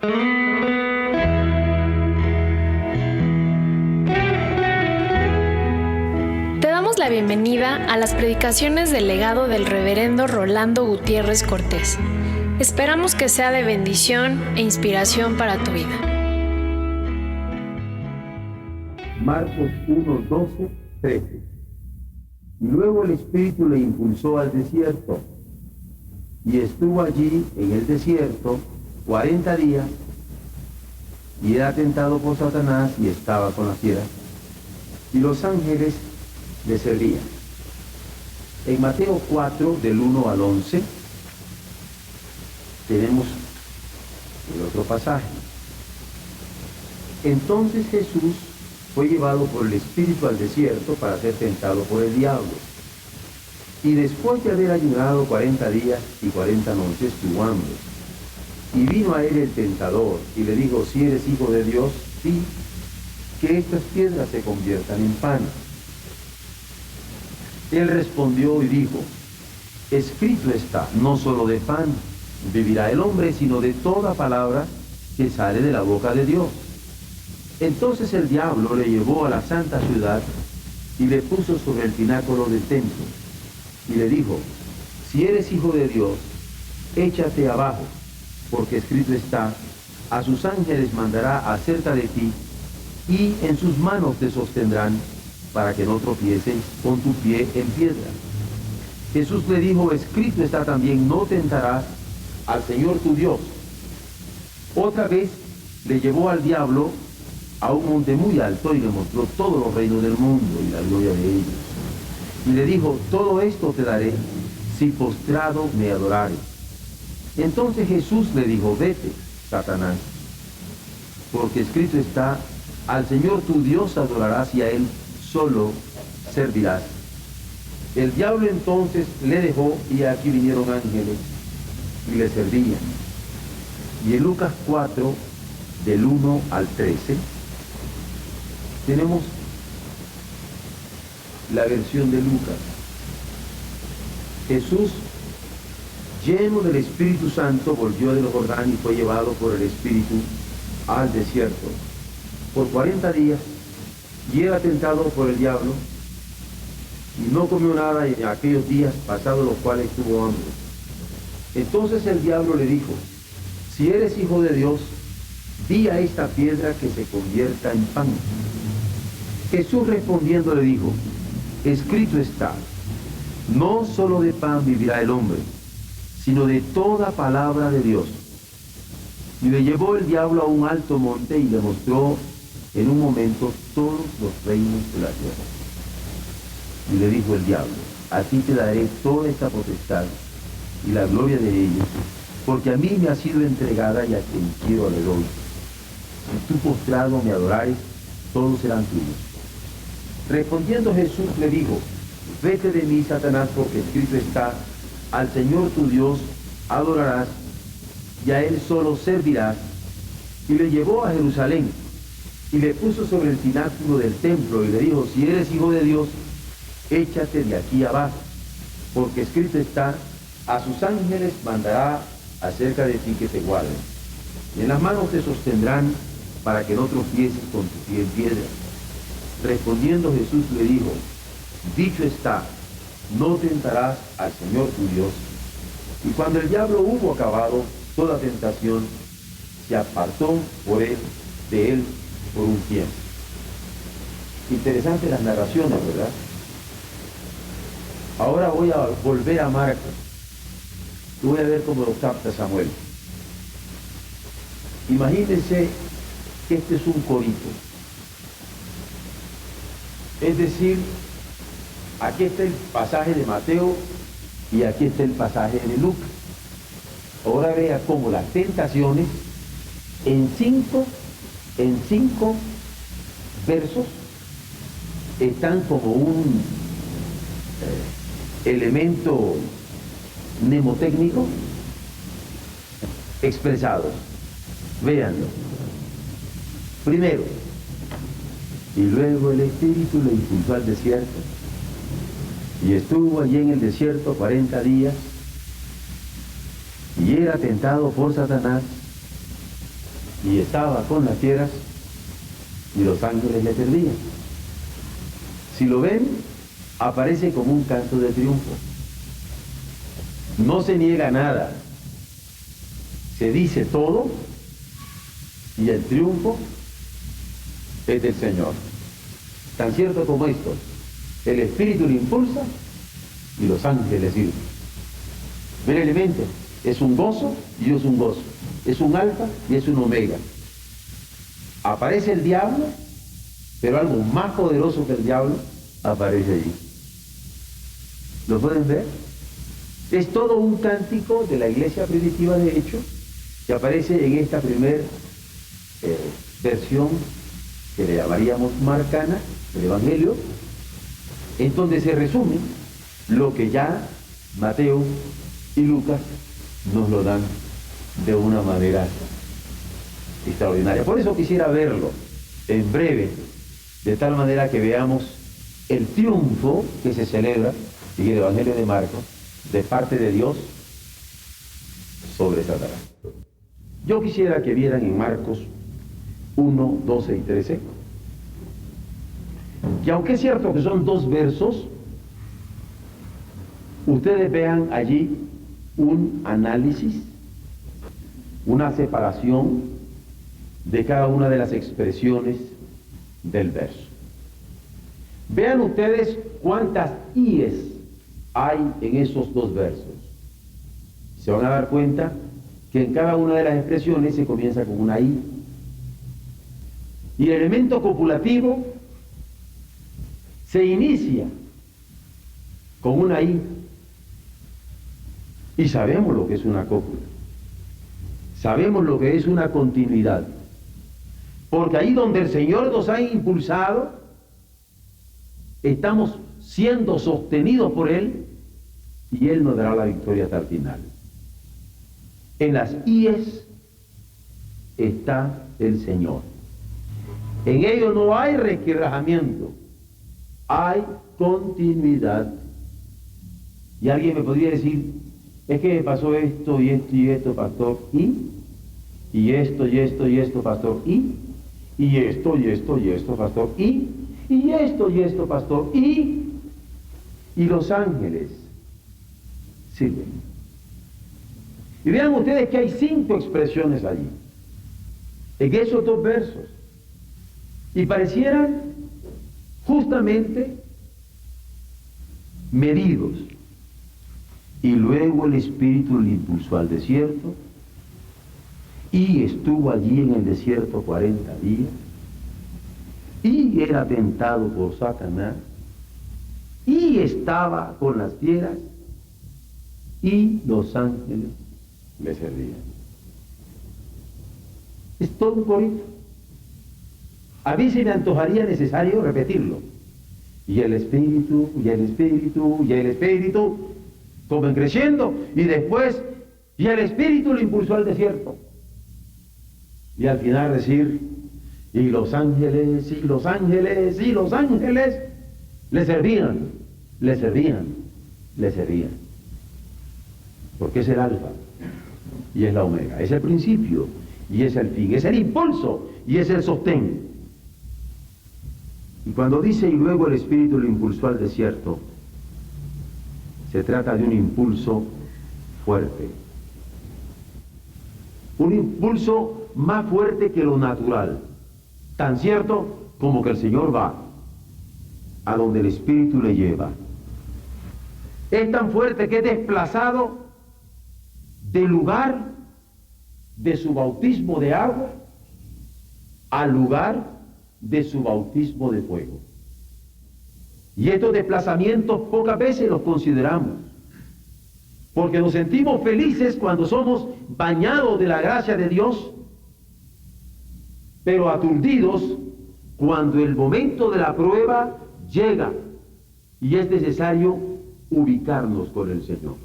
Te damos la bienvenida a las predicaciones del legado del reverendo Rolando Gutiérrez Cortés. Esperamos que sea de bendición e inspiración para tu vida. Marcos 1, 12, 13. Y luego el Espíritu le impulsó al desierto, y estuvo allí en el desierto 40 días, y era tentado por Satanás, y estaba con las fieras, y los ángeles le servían. En Mateo 4, del 1 al 11, tenemos el otro pasaje. Entonces Jesús fue llevado por el Espíritu al desierto para ser tentado por el diablo. Y después de haber ayunado 40 días y 40 noches, tuvo hambre. Y vino a él el tentador y le dijo: si eres hijo de Dios, di que estas piedras se conviertan en pan. Él respondió y dijo: escrito está, no solo de pan vivirá el hombre, sino de toda palabra que sale de la boca de Dios. Entonces el diablo le llevó a la santa ciudad y le puso sobre el pináculo del templo y le dijo: si eres hijo de Dios, échate abajo, porque escrito está: a sus ángeles mandará acerca de ti, y en sus manos te sostendrán, para que no tropieces con tu pie en piedra. Jesús le dijo: escrito está también, no tentarás al Señor tu Dios. Otra vez le llevó al diablo a un monte muy alto y le mostró todos los reinos del mundo y la gloria de ellos. Y le dijo: todo esto te daré si postrado me adorares. Entonces Jesús le dijo: vete, Satanás, porque escrito está: al Señor tu Dios adorarás y a Él solo servirás. El diablo entonces le dejó, y aquí vinieron ángeles y le servían. Y en Lucas 4, del 1 al 13, tenemos la versión de Lucas. Jesús, lleno del Espíritu Santo, volvió del Jordán y fue llevado por el Espíritu al desierto por 40 días, y era tentado por el diablo, y no comió nada en aquellos días, pasados los cuales tuvo hambre. Entonces el diablo le dijo: si eres hijo de Dios, di a esta piedra que se convierta en pan. Jesús respondiendo le dijo: escrito está, no solo de pan vivirá el hombre, sino de toda palabra de Dios. Y le llevó el diablo a un alto monte y le mostró en un momento todos los reinos de la tierra. Y le dijo el diablo: a ti te daré toda esta potestad y la gloria de ellos, porque a mí me ha sido entregada, y a quien quiero le doy. Si tú postrado me adorares, todos serán tuyos. Respondiendo Jesús le dijo: vete de mí, Satanás, porque escrito está: al Señor tu Dios adorarás, y a Él solo servirás. Y le llevó a Jerusalén, y le puso sobre el pináculo del templo, y le dijo: si eres hijo de Dios, échate de aquí abajo, porque escrito está: a sus ángeles mandará acerca de ti que te guarden, y en las manos te sostendrán, para que no tropieces con tu pie en piedra. Respondiendo Jesús le dijo: dicho está, no tentarás al Señor tu Dios. Y cuando el diablo hubo acabado toda tentación, se apartó de él por un tiempo. Interesantes las narraciones, ¿verdad? Ahora voy a volver a Marcos. Y voy a ver cómo lo capta Samuel. Imagínense que este es un corito. Es decir, aquí está el pasaje de Mateo y aquí está el pasaje de Lucas. Ahora vea cómo las tentaciones en cinco versos están como un elemento mnemotécnico expresados. Véanlo. Primero: y luego el Espíritu le impulsó al desierto, y estuvo allí en el desierto 40 días, y era tentado por Satanás, y estaba con las fieras y los ángeles le servían. Si lo ven, aparece como un canto de triunfo. No se niega nada, se dice todo y el triunfo es del Señor. Tan cierto como esto, el Espíritu le impulsa y los ángeles le sirven. Ver el elemento, es un gozo y es un gozo, es un alfa y es un omega. Aparece el diablo, pero algo más poderoso que el diablo aparece allí. ¿Lo pueden ver? Es todo un cántico de la iglesia primitiva, de hecho, que aparece en esta primera versión que le llamaríamos marcana del Evangelio, en donde se resume lo que ya Mateo y Lucas nos lo dan de una manera extraordinaria. Por eso quisiera verlo en breve, de tal manera que veamos el triunfo que se celebra en el Evangelio de Marcos de parte de Dios sobre Satanás. Yo quisiera que vieran en Marcos 1, 12 y 13, que aunque es cierto que son 2 versos, ustedes vean allí un análisis, una separación de cada una de las expresiones del verso. Vean ustedes cuántas íes hay en esos 2 versos. Se van a dar cuenta que en cada una de las expresiones se comienza con una i. Y el elemento copulativo se inicia con una i. Y sabemos lo que es una cópula. Sabemos lo que es una continuidad. Porque ahí donde el Señor nos ha impulsado, estamos siendo sostenidos por Él y Él nos dará la victoria hasta el final. En las íes está el Señor. En ello no hay resquebrajamiento, hay continuidad. Y alguien me podría decir, es que me pasó esto y esto y esto, pastor, y esto y esto y esto, pastor, y esto y esto y esto, pastor, y esto y esto, pastor, y los ángeles sirven. Y vean ustedes que hay 5 expresiones allí, en esos 2 versos, y parecieran justamente medidos. Y luego el Espíritu le impulsó al desierto, y estuvo allí en el desierto 40 días, y era tentado por Satanás, y estaba con las fieras, y los ángeles le servían. Es todo un corito. A mí se me antojaría necesario repetirlo. Y el Espíritu, y el Espíritu, y el Espíritu, comen creciendo, y después, y el Espíritu le impulsó al desierto. Y al final decir, y los ángeles, y los ángeles, y los ángeles, le servían, le servían, le servían. Porque es el alfa, y es la omega, es el principio, y es el fin, es el impulso, y es el sostén. Y cuando dice, y luego el Espíritu lo impulsó al desierto, se trata de un impulso fuerte. Un impulso más fuerte que lo natural. Tan cierto como que el Señor va a donde el Espíritu le lleva. Es tan fuerte que es desplazado del lugar de su bautismo de agua al lugar de su bautismo de fuego. Y estos desplazamientos pocas veces los consideramos, porque nos sentimos felices cuando somos bañados de la gracia de Dios, pero aturdidos cuando el momento de la prueba llega y es necesario ubicarnos con el Señor.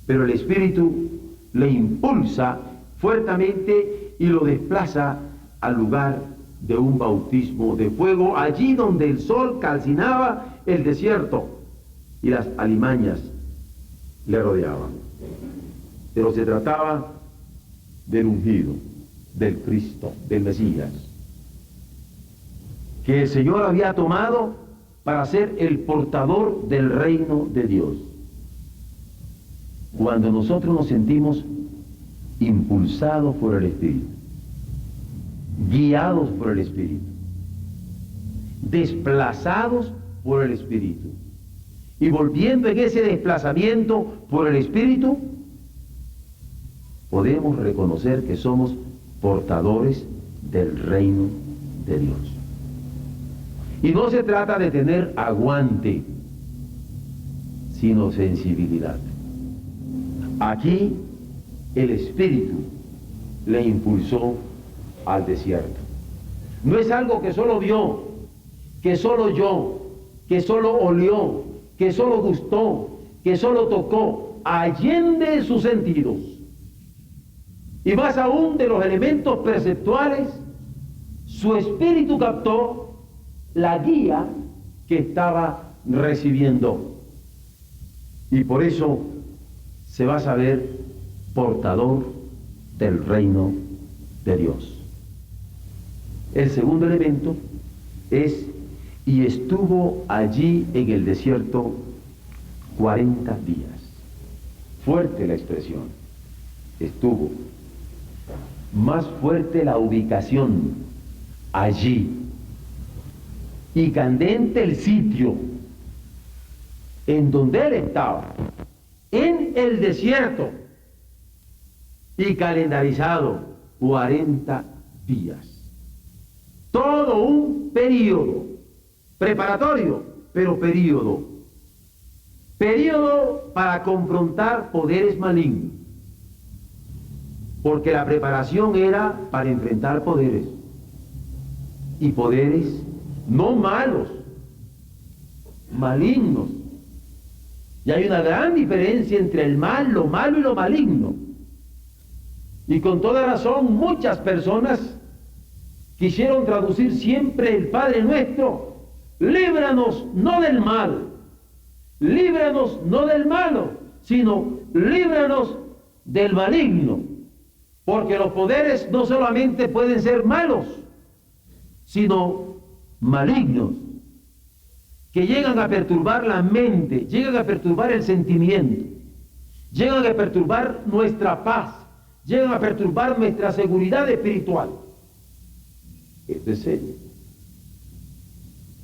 Pero el Espíritu le impulsa fuertemente y lo desplaza al lugar de un bautismo de fuego, allí donde el sol calcinaba el desierto y las alimañas le rodeaban. Pero se trataba del ungido, del Cristo, del Mesías, que el Señor había tomado para ser el portador del reino de Dios. Cuando nosotros nos sentimos impulsados por el Espíritu, guiados por el Espíritu, desplazados por el Espíritu, y volviendo en ese desplazamiento por el Espíritu, podemos reconocer que somos portadores del reino de Dios. Y no se trata de tener aguante, sino sensibilidad. Aquí el Espíritu le impulsó al desierto. No es algo que solo vio, que solo oyó, que solo olió, que solo gustó, que solo tocó, allende sus sentidos. Y más aún de los elementos perceptuales, su espíritu captó la guía que estaba recibiendo. Y por eso se va a saber portador del reino de Dios. El segundo elemento es: y estuvo allí en el desierto 40 días. Fuerte la expresión, estuvo. Más fuerte la ubicación, allí. Y candente el sitio en donde él estaba, en el desierto, y calendarizado 40 días. Todo un periodo preparatorio, pero periodo para confrontar poderes malignos, porque la preparación era para enfrentar poderes, y poderes no malos, malignos. Y hay una gran diferencia entre el mal, lo malo y lo maligno. Y con toda razón muchas personas quisieron traducir siempre el Padre Nuestro: líbranos no del mal, líbranos no del malo, sino líbranos del maligno. Porque los poderes no solamente pueden ser malos, sino malignos, que llegan a perturbar la mente, llegan a perturbar el sentimiento, llegan a perturbar nuestra paz, llegan a perturbar nuestra seguridad espiritual. Esto es serio.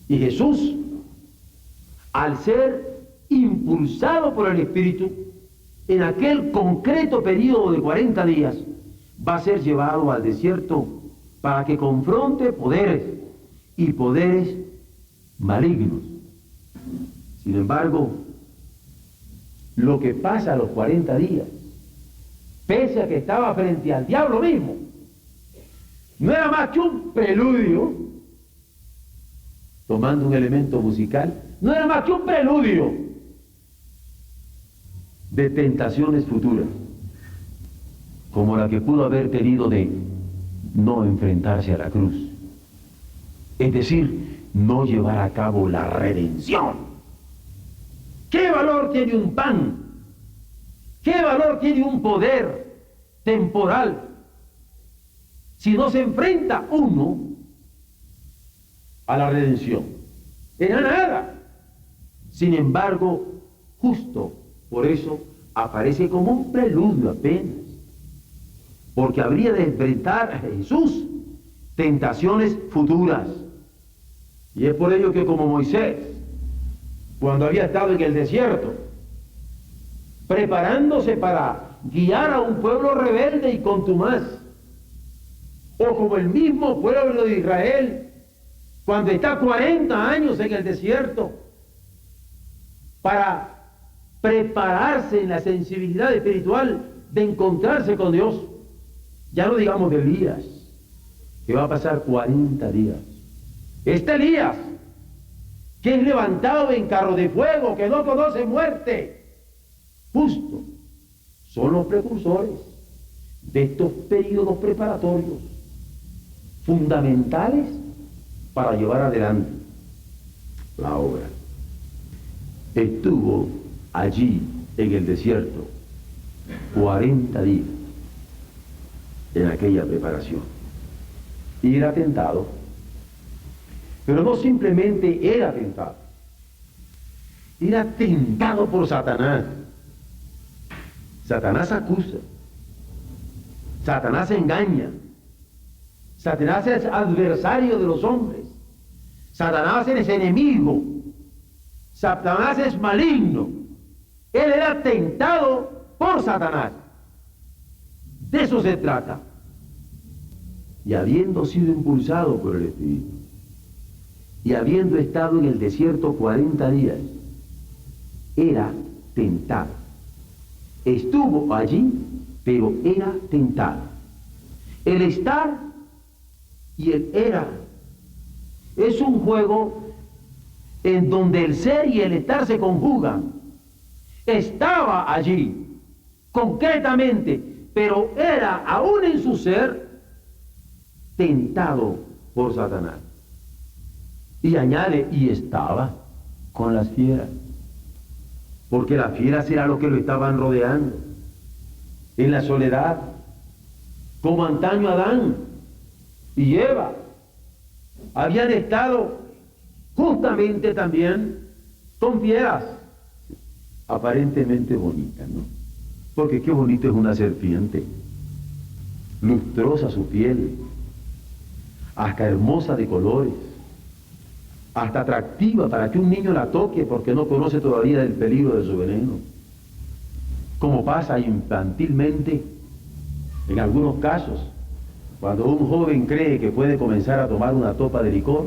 Y Jesús, al ser impulsado por el Espíritu, en aquel concreto periodo de 40 días, va a ser llevado al desierto para que confronte poderes, y poderes malignos. Sin embargo, lo que pasa a los 40 días, pese a que estaba frente al diablo mismo, no era más que un preludio, tomando un elemento musical, no era más que un preludio de tentaciones futuras, como la que pudo haber tenido de no enfrentarse a la cruz, es decir, no llevar a cabo la redención. ¿Qué valor tiene un pan? ¿Qué valor tiene un poder temporal si no se enfrenta uno a la redención? Era nada. Sin embargo, justo por eso aparece como un preludio apenas, porque habría de enfrentar a Jesús tentaciones futuras. Y es por ello que, como Moisés, cuando había estado en el desierto, preparándose para guiar a un pueblo rebelde y contumaz, o como el mismo pueblo de Israel, cuando está 40 años en el desierto, para prepararse en la sensibilidad espiritual de encontrarse con Dios. Ya no digamos de Elías, que va a pasar 40 días. Este Elías, que es levantado en carro de fuego, que no conoce muerte, justo, son los precursores de estos periodos preparatorios fundamentales para llevar adelante la obra. Estuvo allí en el desierto 40 días. en aquella preparación. Y era tentado, pero no simplemente era tentado por Satanás. Satanás acusa, Satanás engaña, Satanás es adversario de los hombres, Satanás es enemigo, Satanás es maligno. Él era tentado por Satanás. De eso se trata. Y habiendo sido impulsado por el Espíritu, y habiendo estado en el desierto 40 días, era tentado. Estuvo allí, pero era tentado. El estar y el era es un juego en donde el ser y el estar se conjugan. Estaba allí, concretamente, pero era aún en su ser tentado por Satanás. Y añade, y estaba con las fieras, porque las fieras era lo que lo estaban rodeando, en la soledad, como antaño Adán y Eva habían estado justamente también con fieras, aparentemente bonitas, ¿no? Porque qué bonito es una serpiente, lustrosa su piel, hasta hermosa de colores, hasta atractiva para que un niño la toque porque no conoce todavía del peligro de su veneno. Como pasa infantilmente en algunos casos, cuando un joven cree que puede comenzar a tomar una topa de licor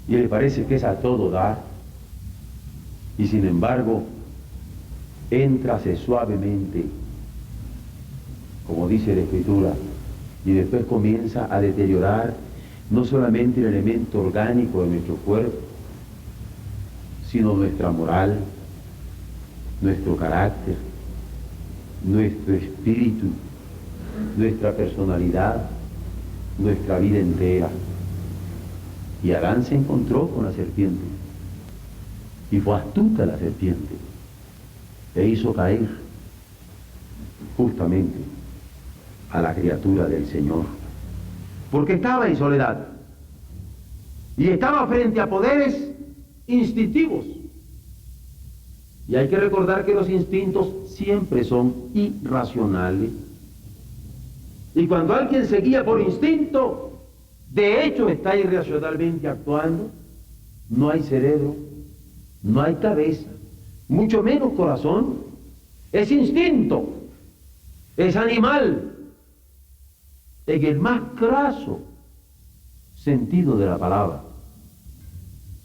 y le parece que es a todo dar, y sin embargo, éntrase suavemente, como dice la Escritura, y después comienza a deteriorar no solamente el elemento orgánico de nuestro cuerpo, sino nuestra moral, nuestro carácter, nuestro espíritu, nuestra personalidad, nuestra vida entera. Y Adán se encontró con la serpiente, y fue astuta la serpiente, e hizo caer justamente a la criatura del Señor, porque estaba en soledad y estaba frente a poderes instintivos. Y hay que recordar que los instintos siempre son irracionales. Y cuando alguien se guía por instinto, de hecho está irracionalmente actuando. No hay cerebro, no hay cabeza, mucho menos corazón. Es instinto, es animal, en el más craso sentido de la palabra.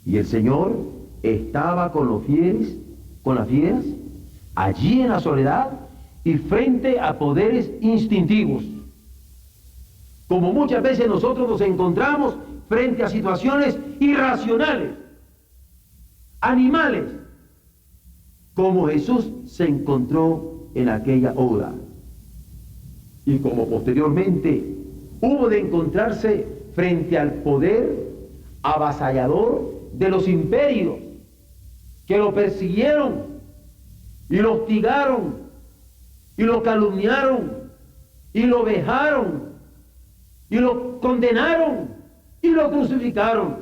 Y el Señor estaba con los fieles, con las fieras, allí en la soledad y frente a poderes instintivos. Como muchas veces nosotros nos encontramos frente a situaciones irracionales, animales, como Jesús se encontró en aquella hora. Y como posteriormente hubo de encontrarse frente al poder avasallador de los imperios que lo persiguieron y lo hostigaron y lo calumniaron y lo vejaron y lo condenaron y lo crucificaron.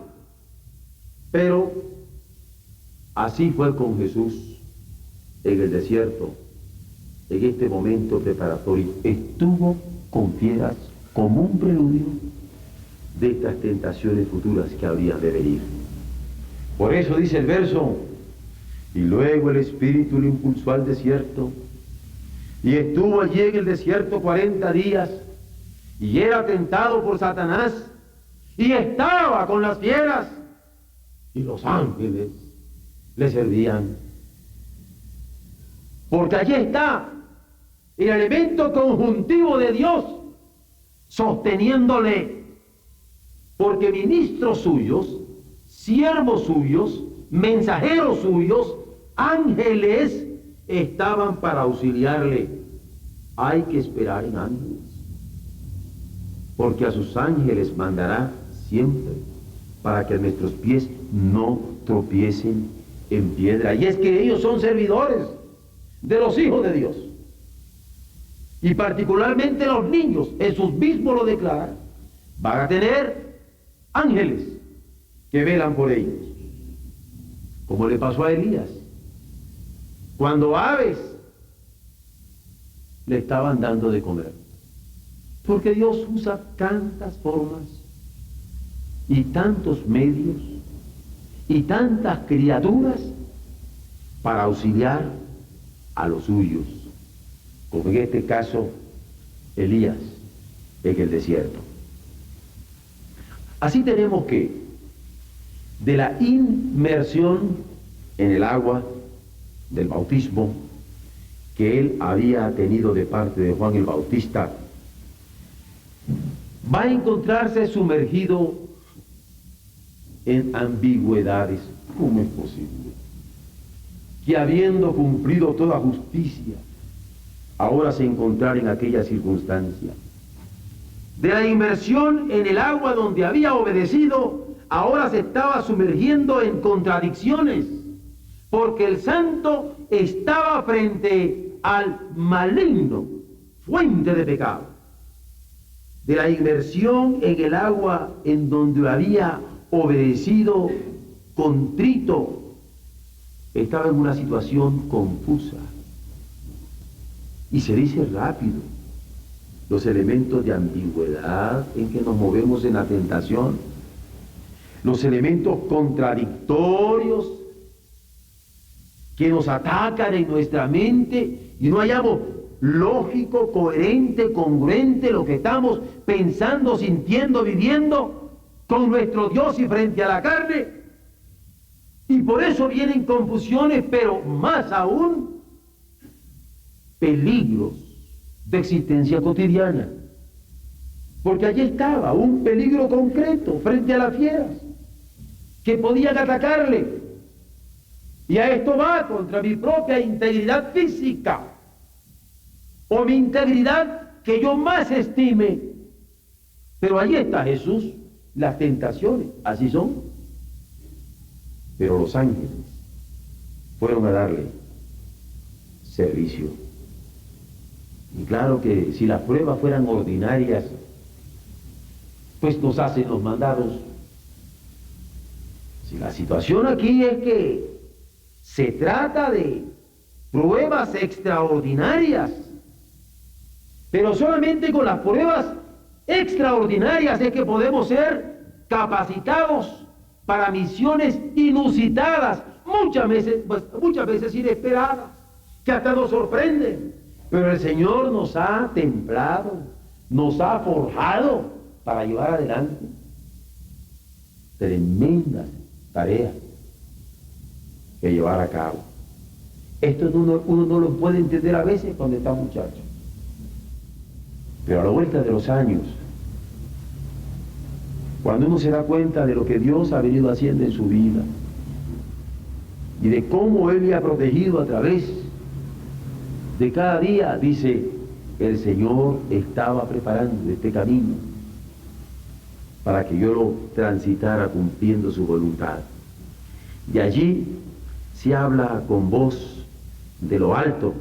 Pero así fue con Jesús en el desierto. En este momento preparatorio estuvo con fieras como un preludio de estas tentaciones futuras que habrían de venir. Por eso dice el verso, y luego el Espíritu lo impulsó al desierto, y estuvo allí en el desierto 40 días, y era tentado por Satanás, y estaba con las fieras, y los ángeles le servían. Porque allí está el elemento conjuntivo de Dios sosteniéndole, porque ministros suyos, siervos suyos, mensajeros suyos, ángeles estaban para auxiliarle. Hay que esperar en ángeles, porque a sus ángeles mandará siempre para que nuestros pies no tropiecen en piedra. Y es que ellos son servidores de los hijos de Dios. y particularmente los niños, Jesús mismo lo declara, van a tener ángeles que velan por ellos, como le pasó a Elías, cuando aves le estaban dando de comer, porque Dios usa tantas formas y tantos medios y tantas criaturas para auxiliar a los suyos, como en este caso Elías en el desierto. Así tenemos que de la inmersión en el agua del bautismo que él había tenido de parte de Juan el Bautista, va a encontrarse sumergido en ambigüedades. ¿Cómo es posible que habiendo cumplido toda justicia, ahora se encontrara en aquella circunstancia? De la inmersión en el agua donde había obedecido, ahora se estaba sumergiendo en contradicciones, porque el santo estaba frente al maligno, fuente de pecado. De la inmersión en el agua en donde había obedecido, contrito, estaba en una situación confusa. Y se dice rápido, los elementos de ambigüedad en que nos movemos en la tentación, los elementos contradictorios que nos atacan en nuestra mente y no hallamos lógico, coherente, congruente lo que estamos pensando, sintiendo, viviendo con nuestro Dios y frente a la carne. Y por eso vienen confusiones, pero más aún peligros de existencia cotidiana. Porque allí estaba un peligro concreto frente a las fieras que podían atacarle. Y a esto va contra mi propia integridad física o mi integridad que yo más estime. Pero allí está Jesús, las tentaciones, así son. Pero los ángeles fueron a darle servicio. Y claro que si las pruebas fueran ordinarias, pues nos hacen los mandados. Si la situación aquí es que se trata de pruebas extraordinarias, pero solamente con las pruebas extraordinarias es que podemos ser capacitados para misiones inusitadas, muchas veces inesperadas, que hasta nos sorprenden. Pero el Señor nos ha templado, nos ha forjado para llevar adelante tremendas tareas que llevar a cabo. Esto uno no lo puede entender a veces cuando está muchacho. Pero a la vuelta de los años, cuando uno se da cuenta de lo que Dios ha venido haciendo en su vida y de cómo Él le ha protegido a través de cada día, dice, el Señor estaba preparando este camino para que yo lo transitara cumpliendo su voluntad. Y allí se habla con voz de lo alto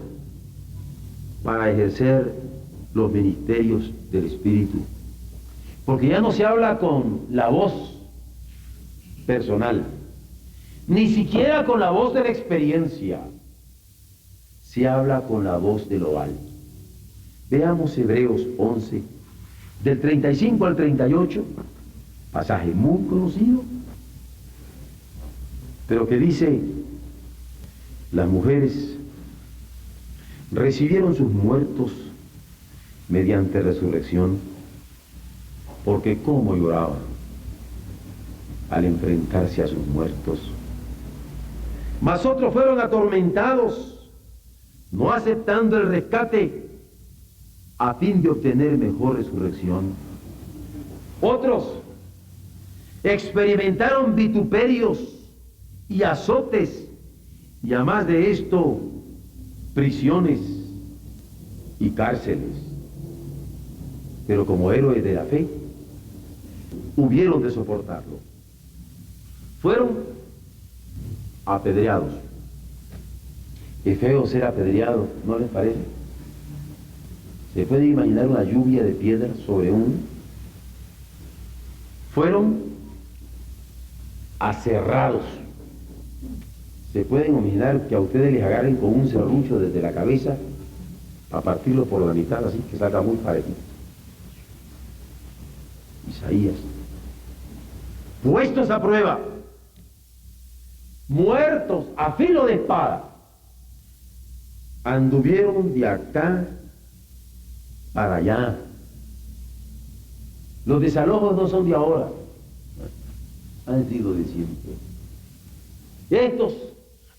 para ejercer los ministerios del Espíritu. Porque ya no se habla con la voz personal, ni siquiera con la voz de la experiencia. Se habla con la voz de lo alto. Veamos Hebreos 11, del 35 al 38, pasaje muy conocido, pero que dice, las mujeres recibieron sus muertos mediante resurrección, porque cómo lloraban al enfrentarse a sus muertos. Mas otros fueron atormentados, no aceptando el rescate a fin de obtener mejor resurrección. Otros experimentaron vituperios y azotes, y además de esto, prisiones y cárceles. Pero como héroes de la fe, hubieron de soportarlo. Fueron apedreados. Es feo ser apedreado, ¿no les parece? ¿Se puede imaginar una lluvia de piedras sobre uno? Fueron aserrados. Se pueden imaginar que a ustedes les agarren con un serrucho desde la cabeza a partirlo por la mitad, así que salga muy parecido. Isaías. Puestos a prueba, muertos a filo de espada, anduvieron de acá para allá. Los desalojos no son de ahora, han sido de siempre. Estos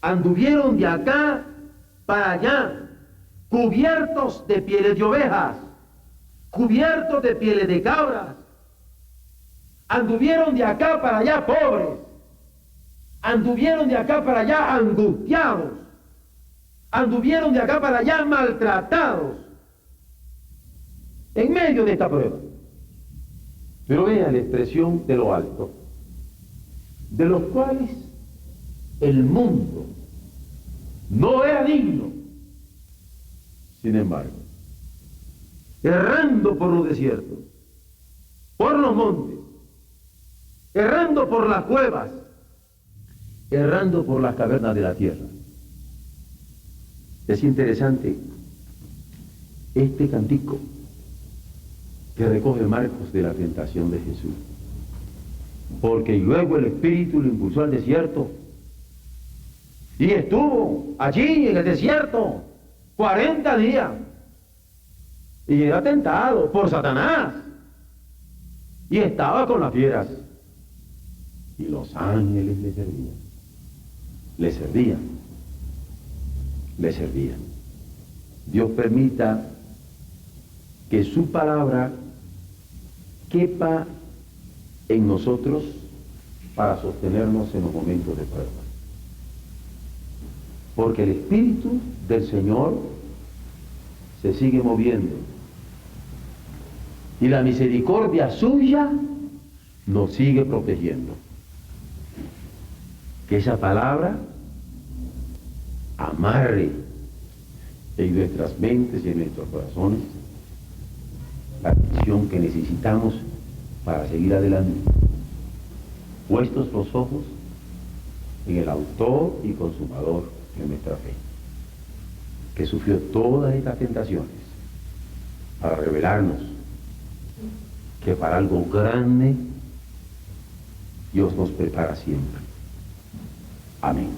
anduvieron de acá para allá, cubiertos de pieles de ovejas, cubiertos de pieles de cabras. Anduvieron de acá para allá pobres, anduvieron de acá para allá angustiados, anduvieron de acá para allá maltratados, en medio de esta prueba. Pero vean la expresión de lo alto, de los cuales el mundo no era digno. Sin embargo, errando por los desiertos, por los montes, errando por las cuevas, errando por las cavernas de la tierra. Es interesante este cantico que recoge marcos de la tentación de Jesús, porque luego el Espíritu lo impulsó al desierto y estuvo allí en el desierto 40 días y era tentado por Satanás y estaba con las fieras y los ángeles le servían, le servían, le servían. Dios permita que su palabra quepa en nosotros para sostenernos en los momentos de prueba. Porque el Espíritu del Señor se sigue moviendo y la misericordia suya nos sigue protegiendo. Que esa palabra amarre en nuestras mentes y en nuestros corazones la visión que necesitamos para seguir adelante, puestos los ojos en el autor y consumador de nuestra fe, que sufrió todas estas tentaciones para revelarnos que para algo grande Dios nos prepara siempre. Amén.